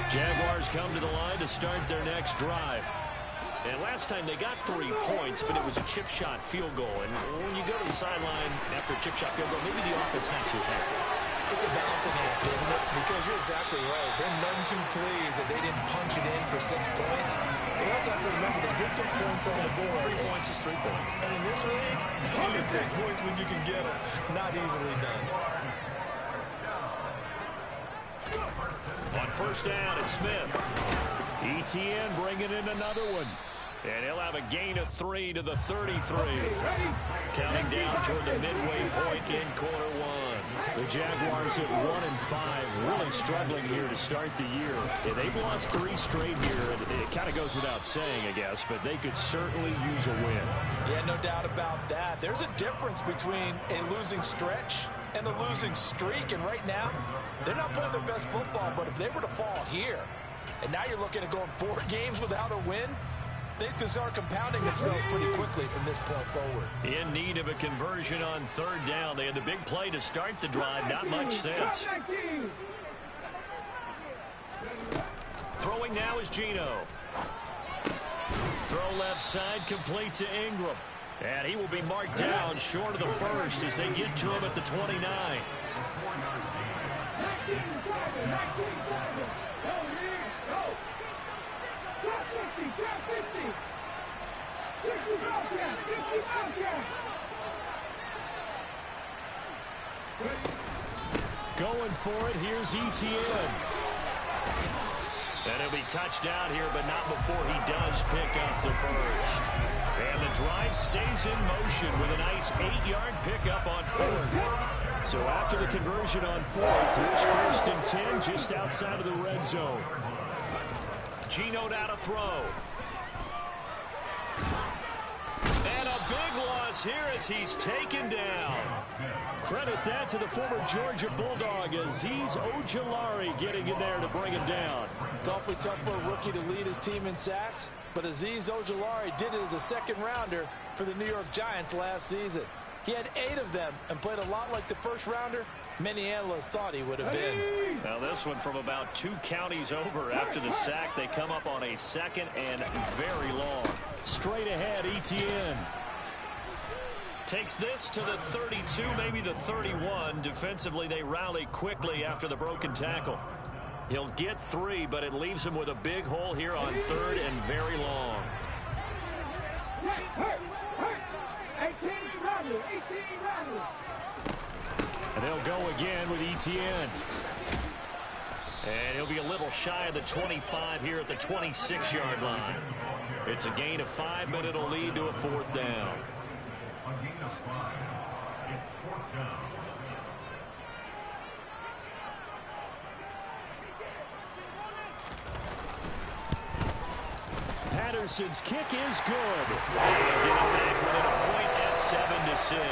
Jaguars come to the line to start their next drive. And last time they got 3 points, but it was a chip shot field goal. And when you go to the sideline after a chip shot field goal, maybe the offense not too happy. It's a balancing act, isn't it? Because you're exactly right. They're none too pleased that they didn't punch it in for 6 points. They also have to remember they did put points on the board. 3 points is 3 points. And in this league, you take points when you can get them. Not easily done. On first down, it's Smith. ETN bringing in another one. And he'll have a gain of 3 to the 33. Counting down toward the midway point in quarter 1. The Jaguars at 1-5, really struggling here to start the year. Yeah, they've lost 3 straight here. It kind of goes without saying, I guess, but they could certainly use a win. Yeah, no doubt about that. There's a difference between a losing stretch and a losing streak, and right now, they're not playing their best football, but if they were to fall here, and now you're looking at going 4 games without a win, things can start compounding themselves pretty quickly from this point forward. In need of a conversion on third down. They had the big play to start the drive. Not much sense. Throwing now is Gino. Throw left side, complete to Ingram. And he will be marked down short of the first as they get to him at the 29. Going for it, here's ETN. And he'll be touched down here, but not before he does pick up the first. And the drive stays in motion with a nice 8-yard pickup on fourth. So after the conversion on fourth, here's first and 10 just outside of the red zone. Gino down to throw. And a big loss here as he's taken down. Credit that to the former Georgia Bulldog, Azeez Ojulari getting in there to bring him down. It's awfully tough for a rookie to lead his team in sacks, but Azeez Ojulari did it as a second-rounder for the New York Giants last season. He had 8 of them and played a lot like the first-rounder many analysts thought he would have been. Now this one from about 2 counties over after the sack. They come up on a second and very long. Straight ahead, ETN. Takes this to the 32, maybe the 31. Defensively, they rally quickly after the broken tackle. He'll get 3, but it leaves him with a big hole here on third and very long. And they'll go again with ETN. And he'll be a little shy of the 25 here at the 26-yard line. It's a gain of 5, but it'll lead to a 4th down. Patterson's kick is good. They'll get it back within a point at 7-6. A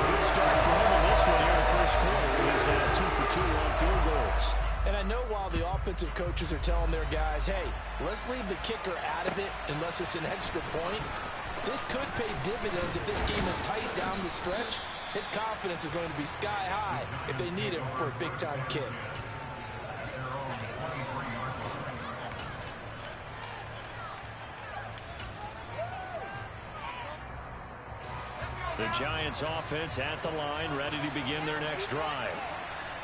good start for him in this one here in the first quarter. He's now 2 for 2 on field goals. And I know while the offensive coaches are telling their guys, hey, let's leave the kicker out of it unless it's an extra point, this could pay dividends if this game is tight down the stretch. His confidence is going to be sky high if they need him for a big-time kick. The Giants offense at the line, ready to begin their next drive.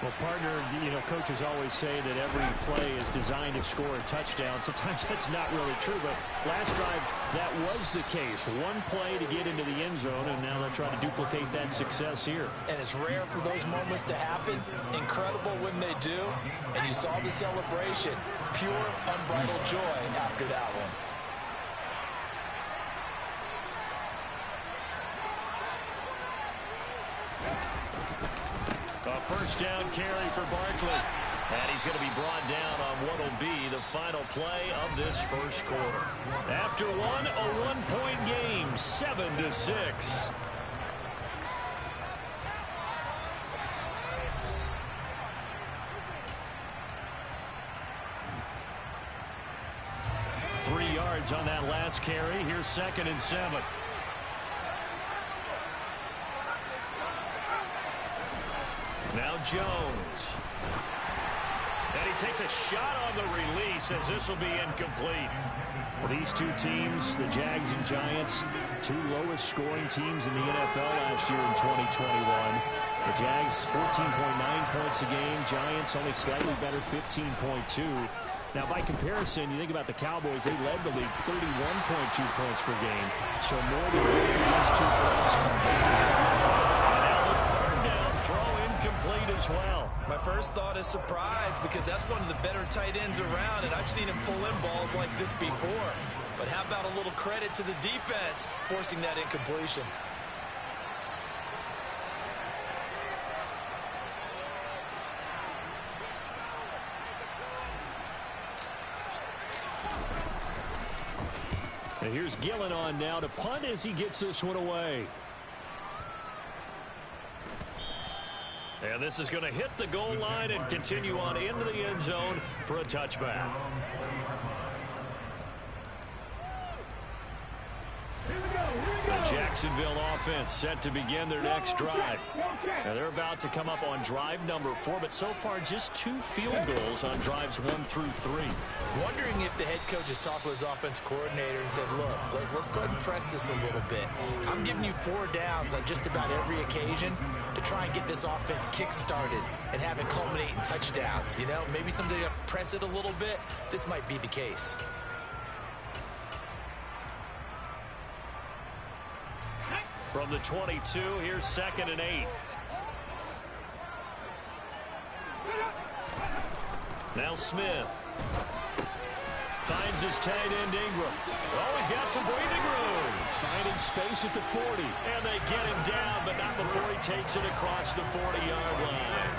Well, partner, coaches always say that every play is designed to score a touchdown. Sometimes that's not really true, but last drive, that was the case. One play to get into the end zone, and now they'll try to duplicate that success here. And it's rare for those moments to happen. Incredible when they do. And you saw the celebration. Pure, unbridled joy after that one. A first down carry for Barkley. And he's going to be brought down on what will be the final play of this first quarter. After one, a one-point game, 7-6. Three yards on that last carry. Here's 2nd and 7. Now Jones. And he takes a shot on the release as this will be incomplete. Well, these two teams, the Jags and Giants, two lowest scoring teams in the NFL last year in 2021. The Jags 14.9 points a game. Giants only slightly better, 15.2. Now, by comparison, you think about the Cowboys, they led the league 31.2 points per game. So more than both of these two clubs combined. Now the third down throw incomplete as well. My first thought is surprise because that's one of the better tight ends around, and I've seen him pull in balls like this before. But how about a little credit to the defense forcing that incompletion? And here's Gillen on now to punt as he gets this one away. And this is going to hit the goal line and continue on into the end zone for a touchback. The Jacksonville offense set to begin their next drive. Now they're about to come up on drive number 4, but so far just 2 field goals on drives 1 through 3. Wondering if the head coach has talked with his offense coordinator and said, look, let's go ahead and press this a little bit. I'm giving you 4 downs on just about every occasion to try and get this offense kick-started and have it culminate in touchdowns. You know, maybe someday you press it a little bit. This might be the case. From the 22, here's 2nd and 8. Now Smith finds his tight end Ingram. Oh, he's got some breathing room. Finding space at the 40. And they get him down, but not before he takes it across the 40-yard line.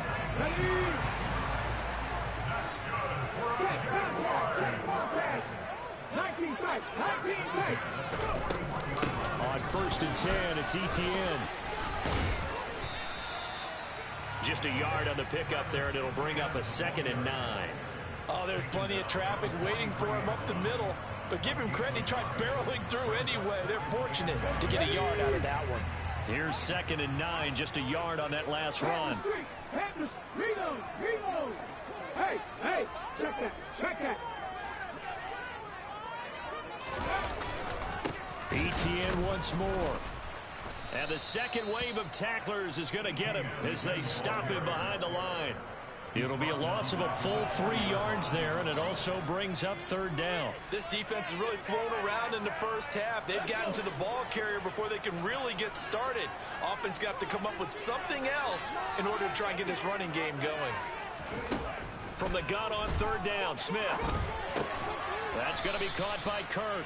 On 1st and 10, it's Etienne. Just a yard on the pickup there, and it'll bring up a 2nd and 9. Oh, there's plenty of traffic waiting for him up the middle. But give him credit, he tried barreling through anyway. They're fortunate to get a yard out of that one. Here's 2nd and 9, just a yard on that last run. Hey, check that. Etienne once more. And the second wave of tacklers is going to get him as they stop him behind the line. It'll be a loss of a full 3 yards there, and it also brings up 3rd down. This defense has really thrown around in the first half. They've gotten to the ball carrier before they can really get started. Offense got to come up with something else in order to try and get this running game going. From the gun on 3rd down, Smith. That's going to be caught by Kirk.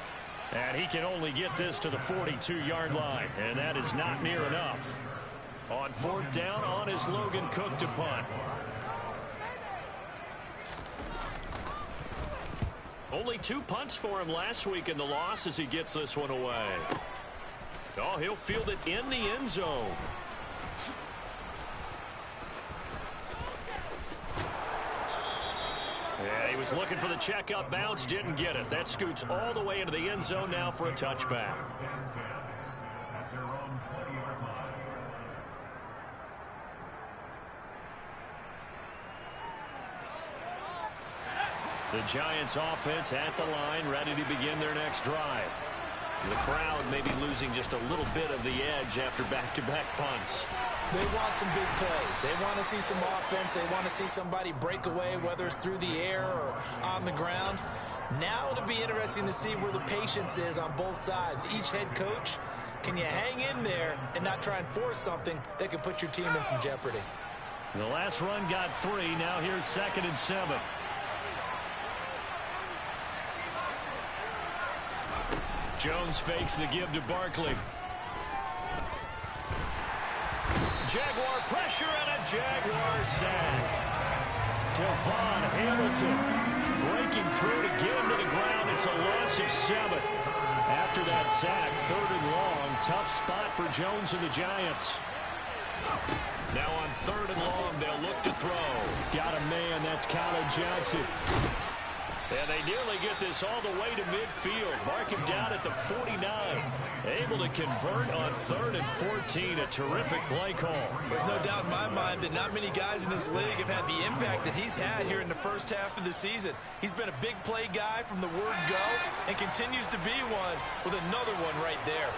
And he can only get this to the 42-yard line, and that is not near enough. On 4th down, on is Logan Cook to punt. Only 2 punts for him last week in the loss as he gets this one away. Oh, he'll field it in the end zone. Yeah, he was looking for the checkup bounce, didn't get it. That scoots all the way into the end zone now for a touchback. The Giants offense at the line, ready to begin their next drive. The crowd may be losing just a little bit of the edge after back-to-back punts. They want some big plays. They want to see some offense. They want to see somebody break away, whether it's through the air or on the ground. Now it'll be interesting to see where the patience is on both sides. Each head coach, can you hang in there and not try and force something that could put your team in some jeopardy? The last run got 3. Now here's 2nd and 7. Jones fakes the give to Barkley. Jaguar pressure and a Jaguar sack. Devon Hamilton breaking through to get him to the ground. It's a loss of 7. After that sack, 3rd and long. Tough spot for Jones and the Giants. Now on 3rd and long, they'll look to throw. Got a man, that's Colin Johnson. And they nearly get this all the way to midfield. Mark him down at the 49. Able to convert on 3rd and 14. A terrific play call. There's no doubt in my mind that not many guys in this league have had the impact that he's had here in the first half of the season. He's been a big play guy from the word go and continues to be one with another one right there.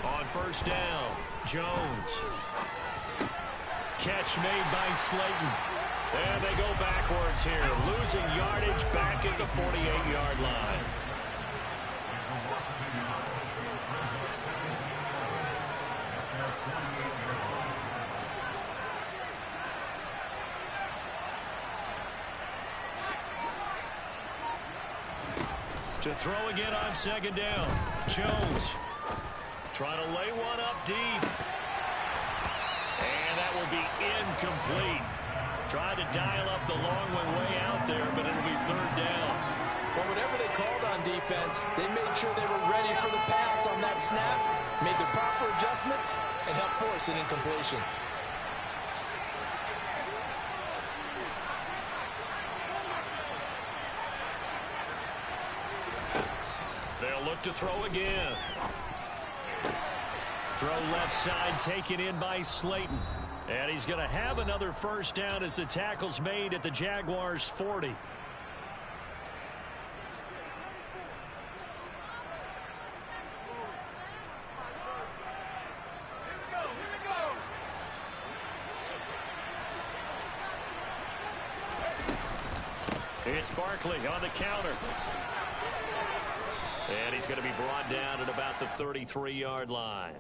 On first down, Jones. Catch made by Slayton. And they go backwards here, losing yardage back at the 48-yard line. To throw again on 2nd down, Jones trying to lay one up deep. And that will be incomplete. Tried to dial up the long one way out there, but it'll be 3rd down. Well, whatever they called on defense, they made sure they were ready for the pass on that snap, made the proper adjustments, and helped force an incompletion. They'll look to throw again. Throw left side, taken in by Slayton. And he's going to have another 1st down as the tackle's made at the Jaguars' 40. It's Barkley on the counter. And he's going to be brought down at about the 33-yard line.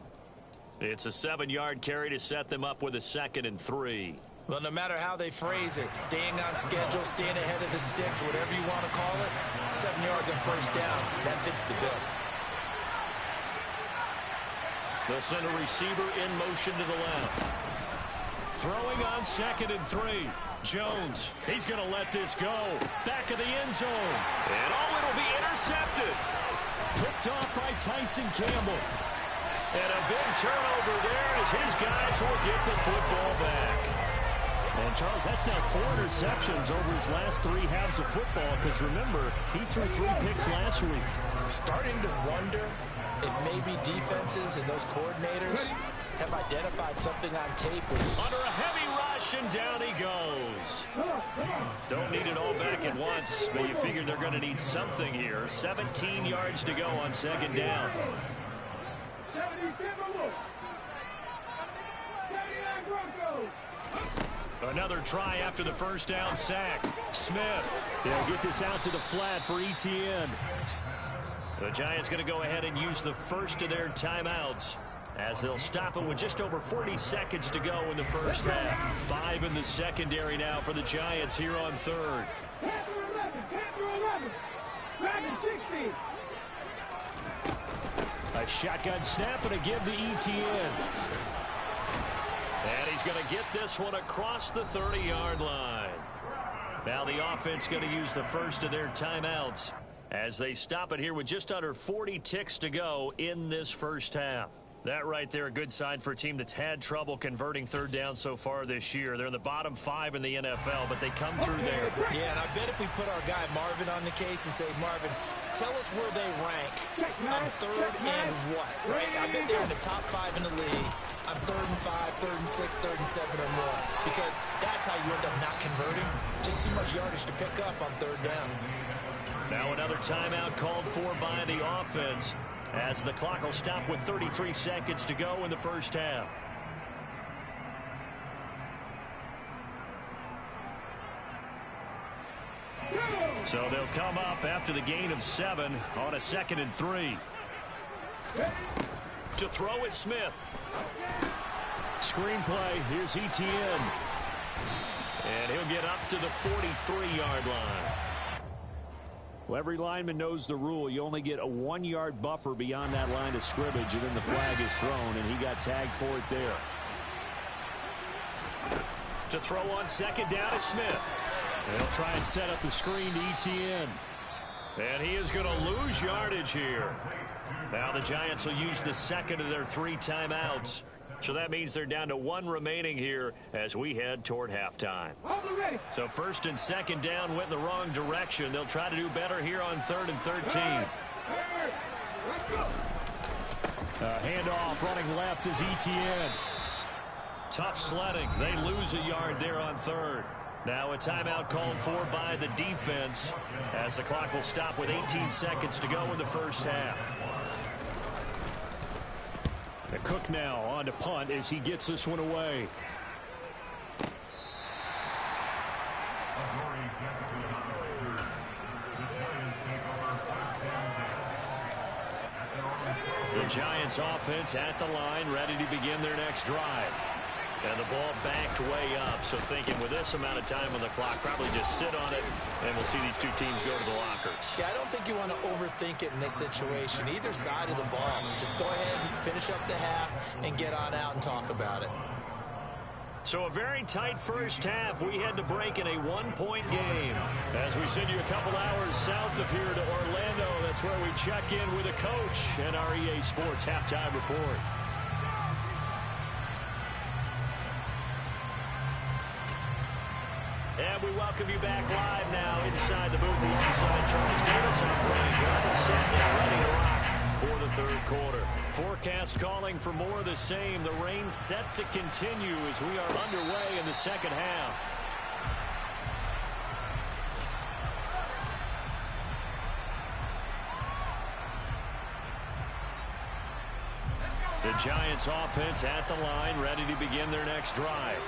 It's a 7-yard carry to set them up with a 2nd and 3. Well, no matter how they phrase it, staying on schedule, staying ahead of the sticks, whatever you want to call it, 7 yards on 1st down, that fits the bill. They'll send a receiver in motion to the left. Throwing on 2nd and 3. Jones, he's going to let this go. Back of the end zone. And it'll be intercepted. Picked off by Tyson Campbell. And a big turnover there as his guys will get the football back. And, Charles, that's now 4 interceptions over his last 3 halves of football because, remember, he threw 3 picks last week. Starting to wonder if maybe defenses and those coordinators have identified something on tape. Under a heavy rush, and down he goes. Don't need it all back at once, but you figure they're going to need something here. 17 yards to go on 2nd down. Another try after the 1st down sack. Smith. They'll get this out to the flat for ETN. The Giants going to go ahead and use the first of their timeouts as they'll stop him with just over 40 seconds to go in the 1st half. 5 in the secondary now for the Giants here on 3rd. A shotgun snap and a give to ETN. And he's going to get this one across the 30-yard line. Now the offense going to use the first of their timeouts as they stop it here with just under 40 ticks to go in this 1st half. That right there, a good sign for a team that's had trouble converting 3rd down so far this year. They're in the bottom 5 in the NFL, but they come through there. Yeah, and I bet if we put our guy Marvin on the case and say, Marvin, tell us where they rank on 3rd and what, right? I bet they're in the top 5 in the league on 3rd and 5, 3rd and 6, 3rd and 7 or more, because that's how you end up not converting. Just too much yardage to pick up on 3rd down. Now another timeout called for by the offense as the clock will stop with 33 seconds to go in the 1st half. So they'll come up after the gain of 7 on a 2nd and 3. To throw is Smith. Screenplay, here's ETN. And he'll get up to the 43-yard line. Well, every lineman knows the rule. You only get a 1-yard buffer beyond that line of scrimmage, and then the flag is thrown, and he got tagged for it there. To throw on 2nd down is Smith. They'll try and set up the screen to ETN. And he is going to lose yardage here. Now the Giants will use the 2nd of their 3 timeouts So that means they're down to 1 remaining here as we head toward halftime. So first and second down went in the wrong direction. They'll try to do better here on 3rd and 13. Handoff running left is Etienne. Tough sledding. They lose a yard there on 3rd. Now a timeout called for by the defense as the clock will stop with 18 seconds to go in the first half. The Cook now on to punt as he gets this one away. The Giants offense at the line, ready to begin their next drive. And the ball backed way up, so thinking with this amount of time on the clock, probably just sit on it, and we'll see these two teams go to the lockers. Yeah, I don't think you want to overthink it in this situation. Either side of the ball. Just go ahead and finish up the half and get on out and talk about it. So a very tight first half. We had to break in a 1-point game. As we send you a couple hours south of here to Orlando, that's where we check in with a coach and our EA Sports halftime report. And we welcome you back live now inside the booth alongside Charles Davis. I'm Brian Gunn, set and ready to rock for the 3rd quarter. Forecast calling for more of the same. The rain set to continue as we are underway in the second half. The Giants offense at the line, ready to begin their next drive.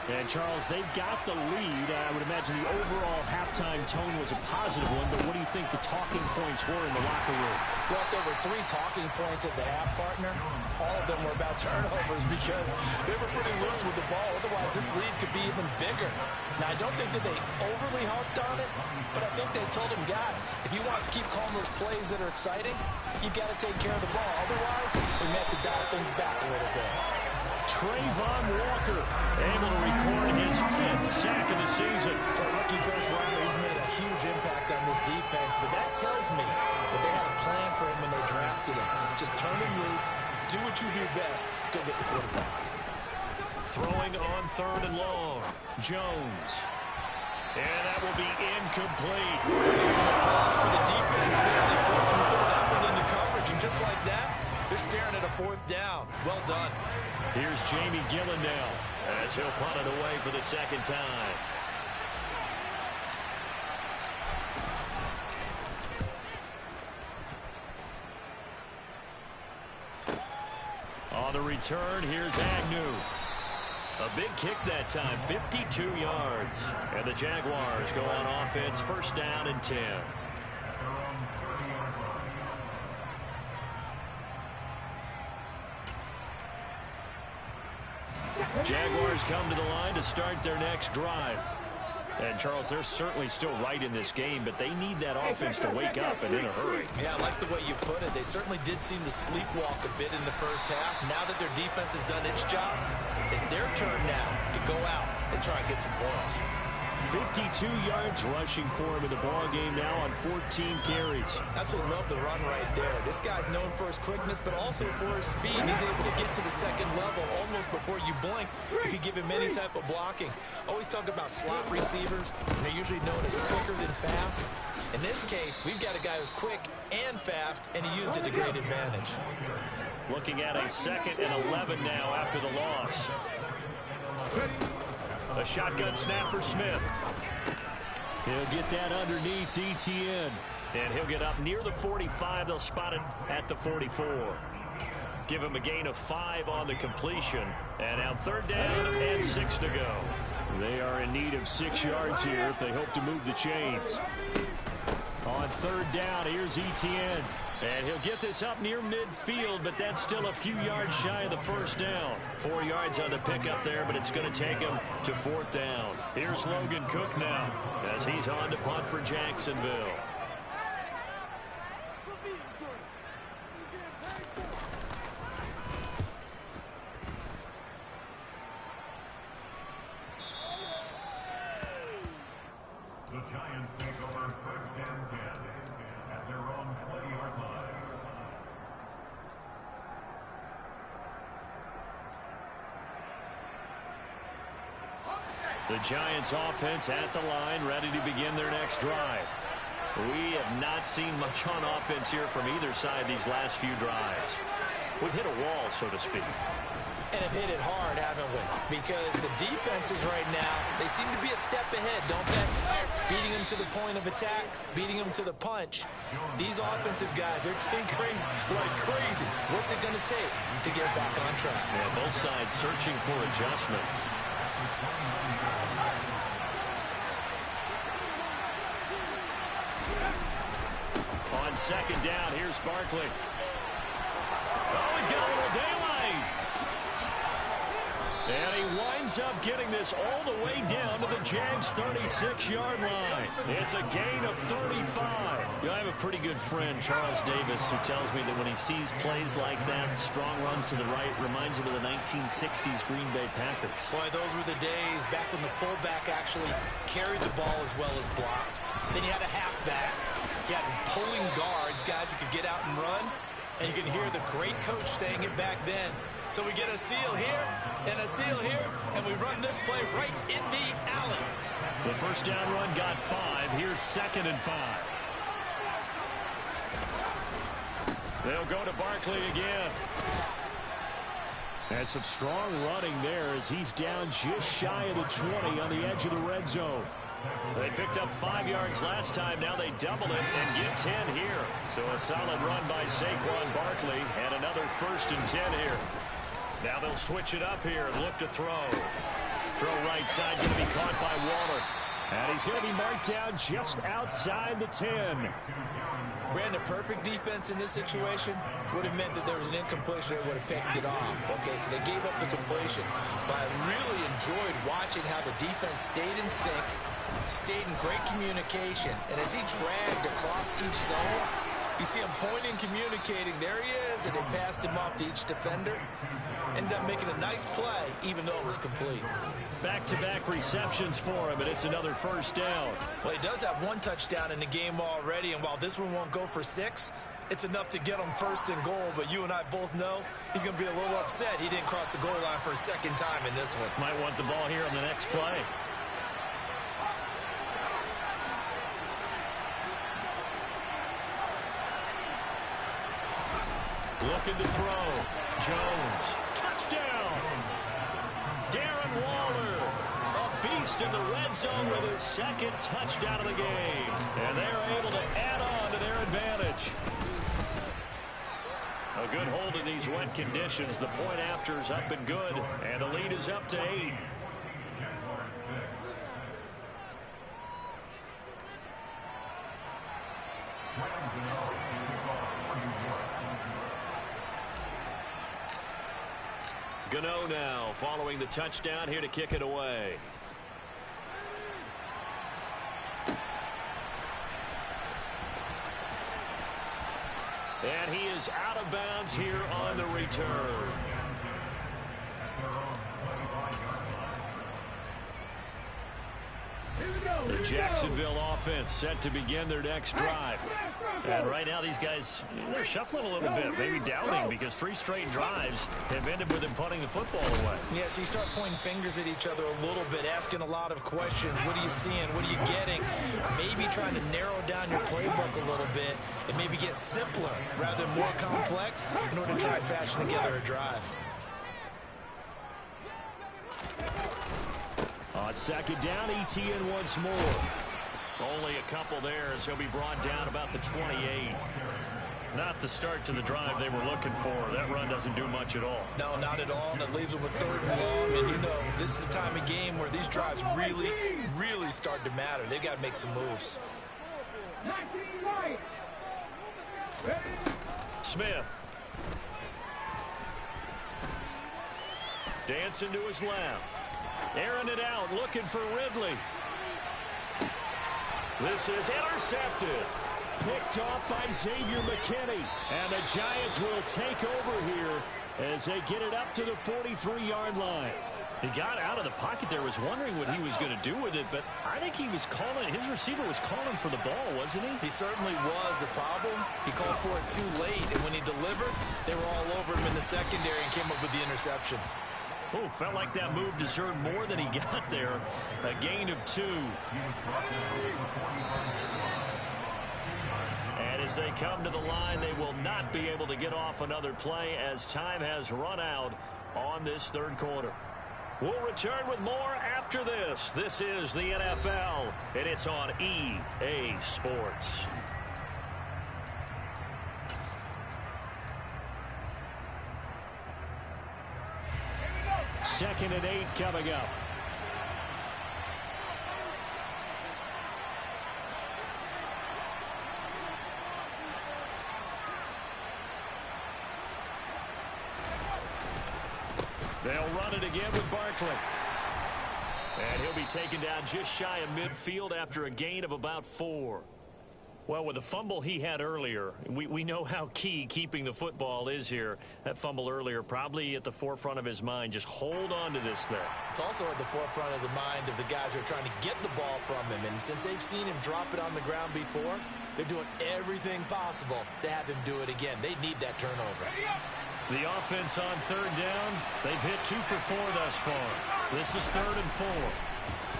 And, Charles, they've got the lead. I would imagine the overall halftime tone was a positive one, but what do you think the talking points were in the locker room? Well, if there were 3 talking points at the half, partner, all of them were about turnovers because they were pretty loose with the ball. Otherwise, this lead could be even bigger. Now, I don't think that they overly harped on it, but I think they told them, guys, if you want us to keep calling those plays that are exciting, you've got to take care of the ball. Otherwise, we may have to dial things back a little bit. Trayvon Walker able to record his 5th sack of the season. For a rookie first rounder, he's made a huge impact on this defense, but that tells me that they had a plan for him when they drafted him. Just turn him loose, do what you do best, go get the quarterback. Throwing on 3rd and long, Jones. And that will be incomplete. Some applause for the defense there. They forced him to throw that one into coverage, and just like that, they're staring at a 4th down. Well done. Here's Jamie Gillen now as he'll punt it away for the 2nd time. On the return, here's Agnew. A big kick that time, 52 yards. And the Jaguars go on offense, 1st down and 10. Jaguars come to the line to start their next drive. And, Charles, they're certainly still right in this game, but they need that offense to wake up and in a hurry. Yeah, I like the way you put it. They certainly did seem to sleepwalk a bit in the first half. Now that their defense has done its job, it's their turn now to go out and try and get some points. 52 yards rushing for him in the ball game now on 14 carries. Absolutely love the run right there. This guy's known for his quickness, but also for his speed. He's able to get to the 2nd level almost before you blink if you give him any type of blocking. Always talk about slot receivers, and they're usually known as quicker than fast. In this case, we've got a guy who's quick and fast, and he used it to great advantage. Looking at a 2nd and 11 now after the loss. A shotgun snap for Smith. He'll get that underneath Etienne. And he'll get up near the 45. They'll spot it at the 44. Give him a gain of 5 on the completion. And now 3rd down and 6 to go. They are in need of 6 yards here if they hope to move the chains. On 3rd down, here's Etienne. And he'll get this up near midfield, but that's still a few yards shy of the 1st down. 4 yards on the pickup there, but it's going to take him to 4th down. Here's Logan Cook now as he's on to punt for Jacksonville. The Giants take over 1st and 10 at their own 20-yard line. The Giants offense at the line, ready to begin their next drive. We have not seen much on offense here from either side these last few drives. We've hit a wall, so to speak. And have hit it hard, haven't we? Because the defenses right now, they seem to be a step ahead, don't they? Beating them to the point of attack, beating them to the punch. These offensive guys, they're tinkering like crazy. What's it going to take to get back on track? Yeah, both sides searching for adjustments. On second down, here's Barkley. Oh, he's got a little daylight. And he winds up getting this all the way down to the Jags' 36-yard line. It's a gain of 35. You know, I have a pretty good friend, Charles Davis, who tells me that when he sees plays like that, strong runs to the right, reminds him of the 1960s Green Bay Packers. Boy, those were the days back when the fullback actually carried the ball as well as blocked. Then you had a halfback. You had pulling guards, guys who could get out and run. And you can hear the great coach saying it back then. So we get a seal here and a seal here, and we run this play right in the alley. The first down run got 5. Here's 2nd and 5. They'll go to Barkley again. And some strong running there as he's down just shy of the 20 on the edge of the red zone. They picked up 5 yards last time. Now they double it and get 10 here. So a solid run by Saquon Barkley and another 1st and 10 here. Now they'll switch it up here and look to throw. Throw right side, going to be caught by Waller. And he's going to be marked down just outside the 10. Brandon, perfect defense in this situation would have meant that there was an incompletion that would have picked it off. Okay, so they gave up the completion. But I really enjoyed watching how the defense stayed in sync, stayed in great communication. And as he dragged across each zone, you see him pointing, communicating. There he is, and they passed him off to each defender. Ended up making a nice play, even though it was complete. Back-to-back receptions for him, and it's another 1st down. Well, he does have 1 touchdown in the game already, and while this one won't go for 6, it's enough to get him 1st and goal. But you and I both know he's going to be a little upset he didn't cross the goal line for a 2nd time in this one. Might want the ball here on the next play. Looking to throw. Jones. Touchdown. Darren Waller. A beast in the red zone with his 2nd touchdown of the game. And they're able to add on to their advantage. A good hold in these wet conditions. The point after is up and good. And the lead is up to 8. Gano now following the touchdown here to kick it away. And he is out of bounds here on the return. The Jacksonville offense set to begin their next drive. And right now these guys, they're shuffling a little bit, maybe doubting, because 3 straight drives have ended with them punting the football away. Yeah, so you start pointing fingers at each other a little bit, asking a lot of questions. What are you seeing? What are you getting? Maybe trying to narrow down your playbook a little bit and maybe get simpler rather than more complex in order to try and fashion together a drive. On 2nd down, ETN once more. Only a couple there as he'll be brought down about the 28. Not the start to the drive they were looking for. That run doesn't do much at all. No, not at all, and it leaves them with 3rd and long. And you know, this is the time of game where these drives really, really start to matter. They've got to make some moves. Smith. Dancing to his left. Airing it out, looking for Ridley. This is intercepted. Picked off by Xavier McKinney. And the Giants will take over here as they get it up to the 43-yard line. He got out of the pocket there, was wondering what he was going to do with it, but I think he was calling, his receiver was calling for the ball, wasn't he? He certainly was. The problem, he called for it too late, and when he delivered, they were all over him in the secondary and came up with the interception. Oh, felt like that move deserved more than he got there. A gain of 2. And as they come to the line, they will not be able to get off another play as time has run out on this third quarter. We'll return with more after this. This is the NFL, and it's on EA Sports. Second and 8 coming up. They'll run it again with Barkley. And he'll be taken down just shy of midfield after a gain of about 4. Well, with the fumble he had earlier, we know how key keeping the football is here. That fumble earlier probably at the forefront of his mind. Just hold on to this thing. It's also at the forefront of the mind of the guys who are trying to get the ball from him. And since they've seen him drop it on the ground before, they're doing everything possible to have him do it again. They need that turnover. The offense on third down, they've hit 2 for 4 thus far. This is 3rd and 4.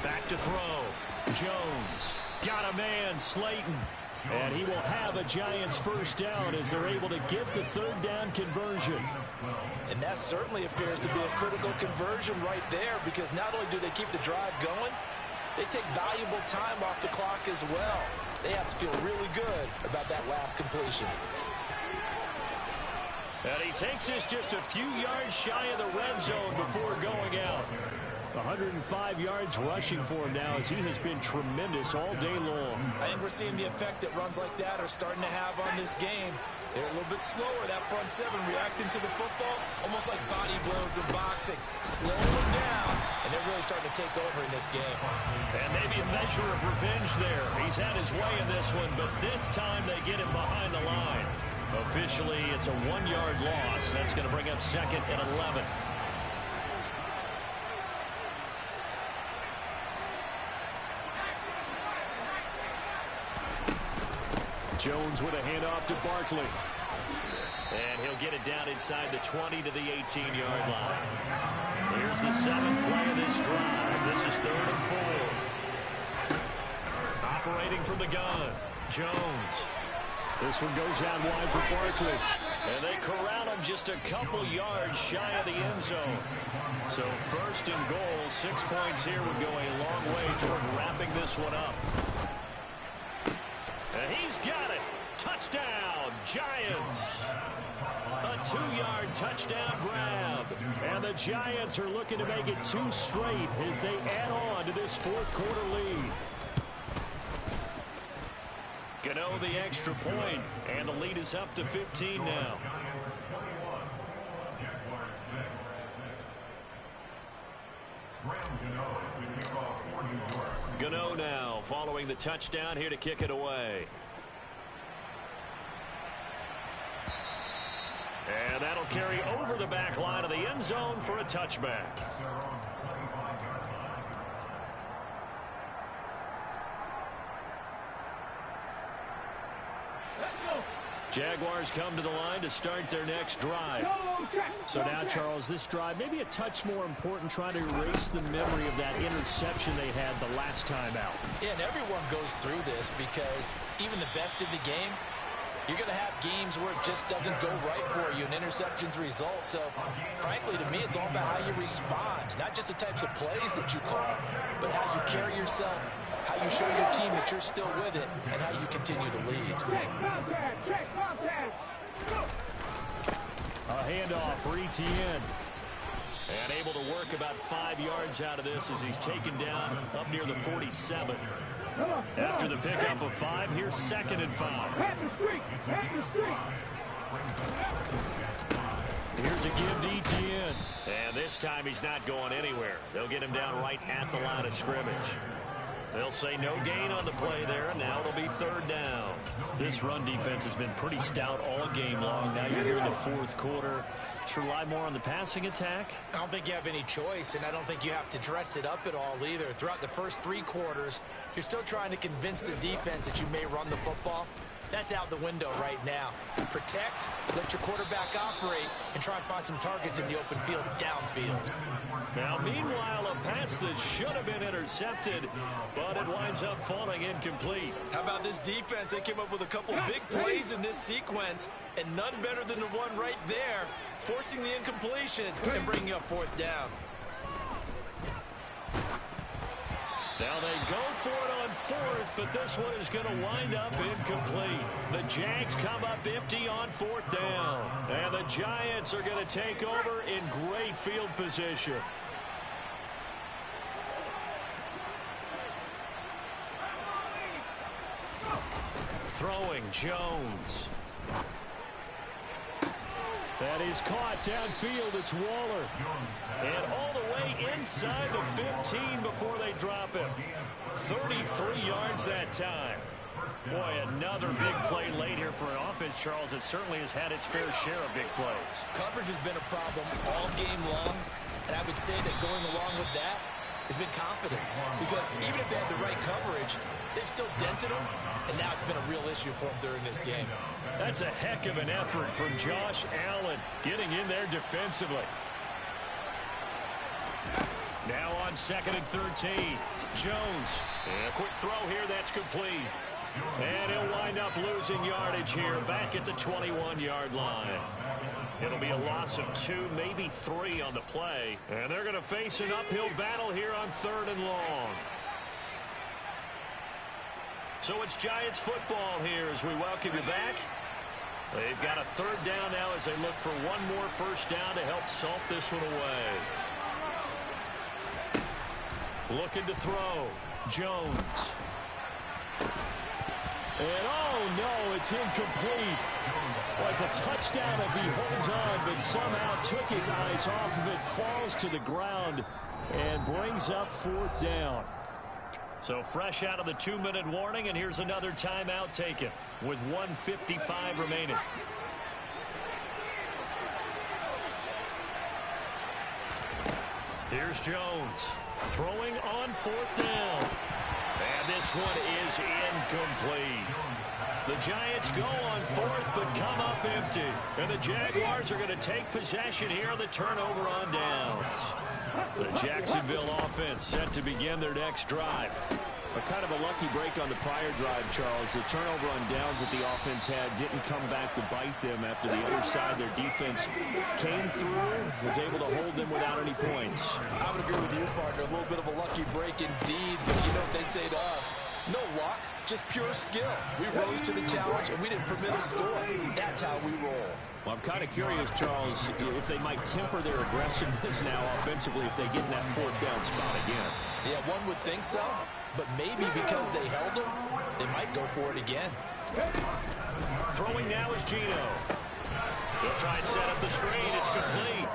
Back to throw. Jones got a man, Slayton. And he will have a Giants first down as they're able to get the third down conversion. And that certainly appears to be a critical conversion right there, because not only do they keep the drive going, they take valuable time off the clock as well. They have to feel really good about that last completion. And he takes this just a few yards shy of the red zone before going out. 105 yards rushing for him now, as he has been tremendous all day long. I think we're seeing the effect that runs like that are starting to have on this game. They're a little bit slower, that front 7, reacting to the football, almost like body blows in boxing. Slowing them down, and they're really starting to take over in this game. And maybe a measure of revenge there. He's had his way in this one, but this time they get him behind the line. Officially, it's a 1-yard loss. That's going to bring up 2nd and 11. Jones with a handoff to Barkley. And he'll get it down inside the 20 to the 18-yard line. Here's the 7th play of this drive. This is 3rd and 4. Operating from the gun, Jones. This one goes out wide for Barkley. And they corral him just a couple yards shy of the end zone. So 1st and goal, 6 points here would go a long way toward wrapping this one up. And he's got it. Touchdown, Giants. A 2-yard touchdown grab. And the Giants are looking to make it 2 straight as they add on to this 4th quarter lead. Gano the extra point, and the lead is up to 15 now. Gano now following the touchdown here to kick it away. And that'll carry over the back line of the end zone for a touchback. Jaguars come to the line to start their next drive. So now, Charles, this drive maybe a touch more important, trying to erase the memory of that interception they had the last time out. Yeah, and everyone goes through this, because even the best in the game, you're going to have games where it just doesn't go right for you, and interceptions result. So, frankly, to me, it's all about how you respond, not just the types of plays that you call, but how you carry yourself, how you show your team that you're still with it, and how you continue to lead. A handoff for Etienne. And able to work about 5 yards out of this as he's taken down up near the 47. After the pickup of 5, here's 2nd and 5. Here's a give to Etienne. And this time he's not going anywhere. They'll get him down right at the line of scrimmage. They'll say no gain on the play there. Now it'll be 3rd down. This run defense has been pretty stout all game long. Now you're here in the 4th quarter. Should rely more on the passing attack? I don't think you have any choice, and I don't think you have to dress it up at all either. Throughout the first 3 quarters, you're still trying to convince the defense that you may run the football. That's out the window right now. Protect, let your quarterback operate, and try and find some targets in the open field downfield. Now, meanwhile, a pass that should have been intercepted, but it winds up falling incomplete. How about this defense? They came up with a couple big plays in this sequence, and none better than the one right there, forcing the incompletion and bringing up fourth down. Now they go for it on fourth, but this one is going to wind up incomplete. The Jags come up empty on fourth down. And the Giants are going to take over in great field position. Throwing Jones. That is caught downfield. It's Waller. And all the way inside the 15 before they drop him. 33 yards that time. Boy, another big play late here for an offense, Charles, that certainly has had its fair share of big plays. Coverage has been a problem all game long, and I would say that going along with that has been confidence. Because even if they had the right coverage, they've still dented them, and now it's been a real issue for them during this game. That's a heck of an effort from Josh Allen getting in there defensively. Now on 2nd and 13. Jones. And a quick throw here. That's complete. And he'll wind up losing yardage here back at the 21-yard line. It'll be a loss of 2, maybe 3 on the play. And they're going to face an uphill battle here on 3rd and long. So it's Giants football here as we welcome you back. They've got a 3rd down now as they look for one more first down to help salt this one away. Looking to throw. Jones. And oh no, it's incomplete. Well, it's a touchdown if he holds on, but somehow took his eyes off of it, falls to the ground, and brings up 4th down. So fresh out of the 2-minute warning, and here's another timeout taken with 1:55 remaining. Here's Jones throwing on 4th down. And this one is incomplete. The Giants go on 4th but come up empty. And the Jaguars are going to take possession here on the turnover on downs. The Jacksonville offense set to begin their next drive. A kind of a lucky break on the prior drive, Charles. The turnover on downs that the offense had didn't come back to bite them after the other side. Their defense came through, was able to hold them without any points. I would agree with you, partner. A little bit of a lucky break indeed, but you know what they'd say to us? No luck, just pure skill. We rose to the challenge, and we didn't permit a score. That's how we roll. Well, I'm kind of curious, Charles, if they might temper their aggressiveness now offensively if they get in that 4th down spot again. Yeah, one would think so. But maybe because they held him, they might go for it again. Throwing now is Gino. He'll try and set up the screen. It's complete.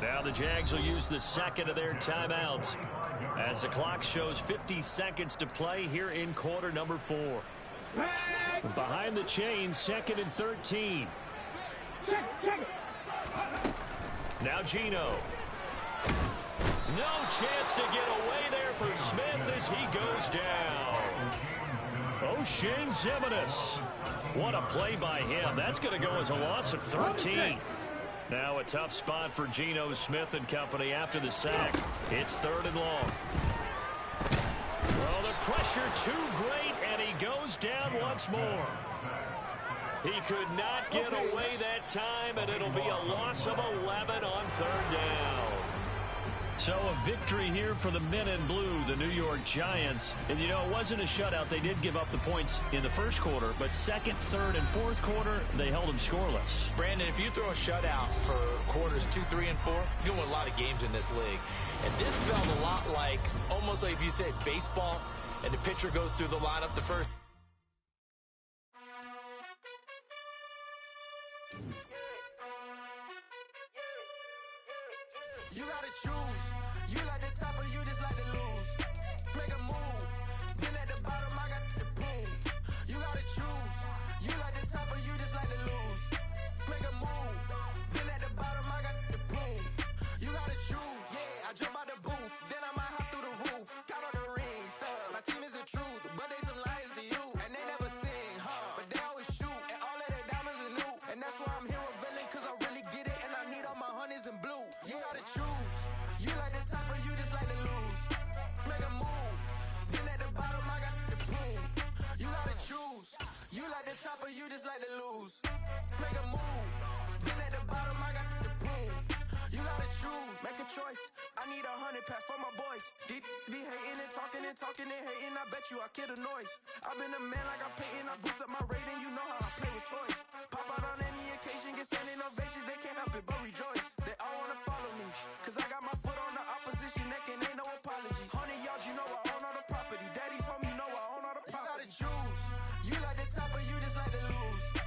Now the Jags will use the 2nd of their timeouts as the clock shows 50 seconds to play here in quarter number 4. Behind the chains, 2nd and 13. Now Gino. No chance to get away there for Smith as he goes down. O'Shane Ximines. What a play by him. That's going to go as a loss of 13. Now a tough spot for Geno Smith and company after the sack. It's 3rd and long. Well, the pressure too great, and he goes down once more. He could not get away that time, and it'll be a loss of 11 on 3rd down. So a victory here for the men in blue, the New York Giants. And, you know, it wasn't a shutout. They did give up the points in the first quarter, but 2nd, 3rd, and 4th quarter, they held them scoreless. Brandon, if you throw a shutout for quarters 2, 3, and 4, you're going to win a lot of games in this league. And this felt a lot like, almost like if you said baseball, and the pitcher goes through the lineup the first. You gotta choose. You like the top or you just like to lose. Make a move. Been at the bottom, I got the prove. You gotta choose. You like the top or you just like to lose. Make a move. Been at the bottom, I got the prove. You gotta choose. Yeah, I jump out the booth. Then I might hop through the roof. Count on the rings. My team is the truth, but they some liars to you. and talking and hating, I bet you I kill the noise. I've been a man like I'm Peyton, I boost up my rating, you know how I play with toys. Pop out on any occasion, get standing ovations, they can't help it but rejoice. They all wanna follow me, cause I got my foot on the opposition neck and ain't no apologies. 100 yards, you know I own all the property. Daddy's home, you know I own all the property. You gotta choose, you like the top or you just like to lose.